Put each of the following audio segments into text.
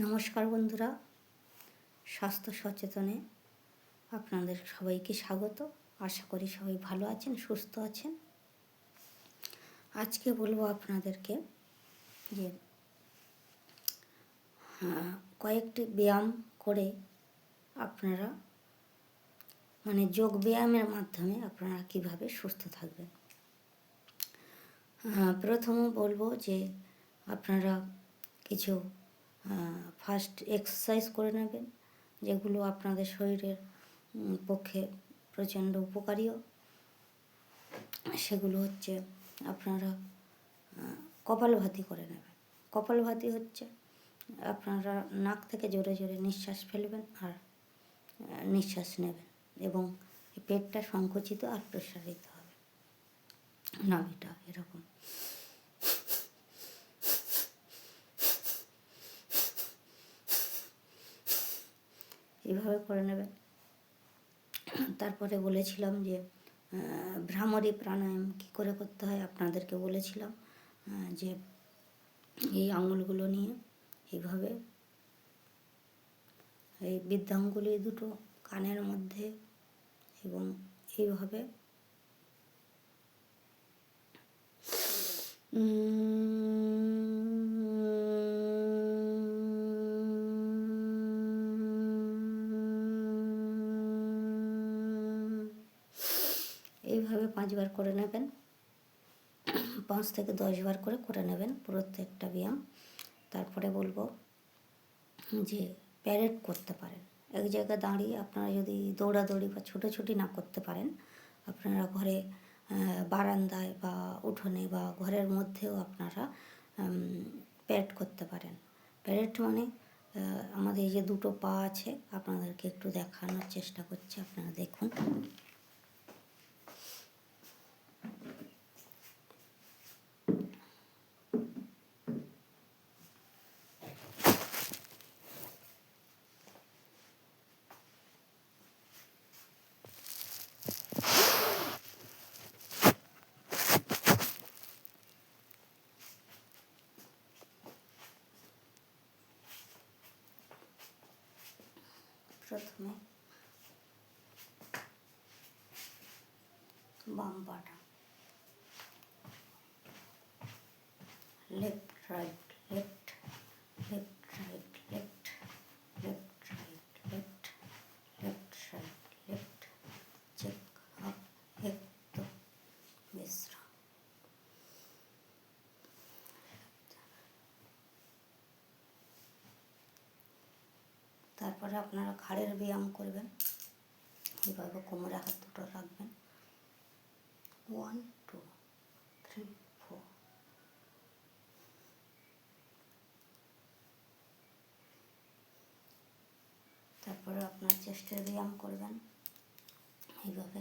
নমস্কার বন্ধুরা, স্বাস্থ্য সচেতনে আপনাদের সবাইকে স্বাগত। আশা করি সবাই ভালো আছেন, সুস্থ আছেন। আজকে বলবো আপনাদেরকে যে কয়েকটি ব্যায়াম করে আপনারা যোগ ব্যায়ামের মাধ্যমে আপনারা কিভাবে সুস্থ থাকবেন। প্রথমে বলবো যে আপনারা কিছু ফার্স্ট এক্সারসাইজ করে নেবেন, যেগুলো আপনাদের শরীরের পক্ষে প্রচণ্ড উপকারীও। সেগুলো হচ্ছে আপনারা কপালভাতি করে নেবেন। কপালভাতি হচ্ছে আপনারা নাক থেকে জোরে জোরে নিঃশ্বাস ফেলবেন আর নিঃশ্বাস নেবেন, এবং পেটটা সংকুচিত আর প্রসারিত হবে, নাভিটা এরকম। এইভাবে করে নেবেন। তারপরে বলেছিলাম যে ভ্রামরী প্রাণায়াম কী করে করতে হয়, আপনাদেরকে বলেছিলাম যে এই আঙুলগুলো নিয়ে এইভাবে এই বৃদ্ধাঙ্গুলি দুটো কানের মধ্যে, এবং এইভাবে এইভাবে 5 বার করে নেবেন। 5 থেকে 10 বার করে নেবেন প্রত্যেকটা ব্যায়াম। তারপরে বলবো যে প্যারেড করতে পারেন। এক জায়গায় দাঁড়িয়ে আপনারা যদি দৌড়াদৌড়ি বা ছোটাছুটি না করতে পারেন, আপনারা ঘরে বারান্দায় বা উঠোনে বা ঘরের মধ্যেও আপনারা প্যারেড করতে পারেন। প্যারেড মানে আমাদের যে দুটো পা আছে, আপনাদেরকে একটু দেখানোর চেষ্টা করছি, আপনারা দেখুন। প্রথমে বাম পাটা, left right left, left right left, left right left, left right left, check up এক দো বিশ্রাম। তারপরে আপনারা ঘাড়ের ব্যায়াম করবেন। এইভাবে কোমরে হাত দুটো রাখবেন। 1 2 3 4। তারপরে আপনার চেস্টের ব্যায়াম করবেন এইভাবে।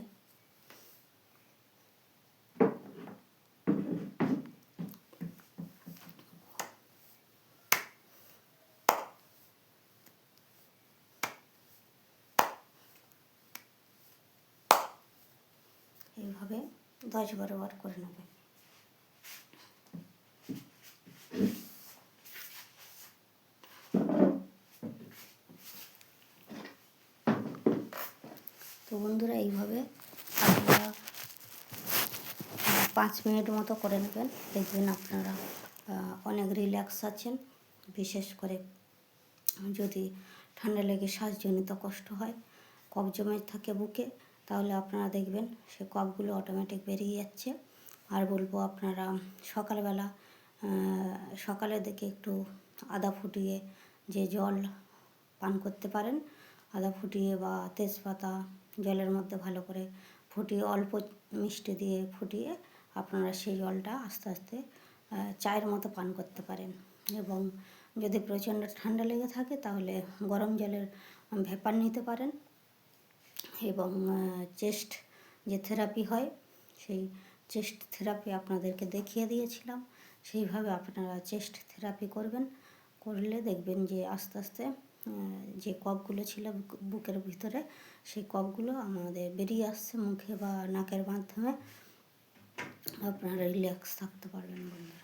এইভাবে 10-12 বার করে নেবেন। তো বন্ধুরা, এইভাবে আপনারা 5 মিনিট মতো করে নেবেন। দেখবেন আপনারা অনেক রিল্যাক্স আছেন। বিশেষ করে যদি ঠান্ডা লেগে শ্বাসজনিত কষ্ট হয়, কফ জমে থাকে বুকে, তাহলে আপনারা দেখবেন সে কফগুলো অটোমেটিক বেরিয়ে যাচ্ছে। আর বলবো আপনারা সকালের দিকে একটু আদা ফুটিয়ে যে জল পান করতে পারেন, আদা ফুটিয়ে বা তেজপাতা জলের মধ্যে ভালো করে ফুটিয়ে, অল্প মিষ্টি দিয়ে ফুটিয়ে আপনারা সেই জলটা আস্তে আস্তে চায়ের মতো পান করতে পারেন। এবং যদি প্রচণ্ড ঠান্ডা লেগে থাকে, তাহলে গরম জলের ভেপার নিতে পারেন। এবং চেস্ট যে থেরাপি হয়, সেই চেস্ট থেরাপি আপনাদেরকে দেখিয়ে দিয়েছিলাম। সেইভাবে আপনারা চেস্ট থেরাপি করবেন। করলে দেখবেন যে আস্তে আস্তে যে কফগুলো ছিল বুকের ভিতরে, সেই কফগুলো আমাদের বেরিয়ে আসছে মুখে বা নাকের মাধ্যমে। আপনারা রিল্যাক্স থাকতে পারবেন বন্ধুরা।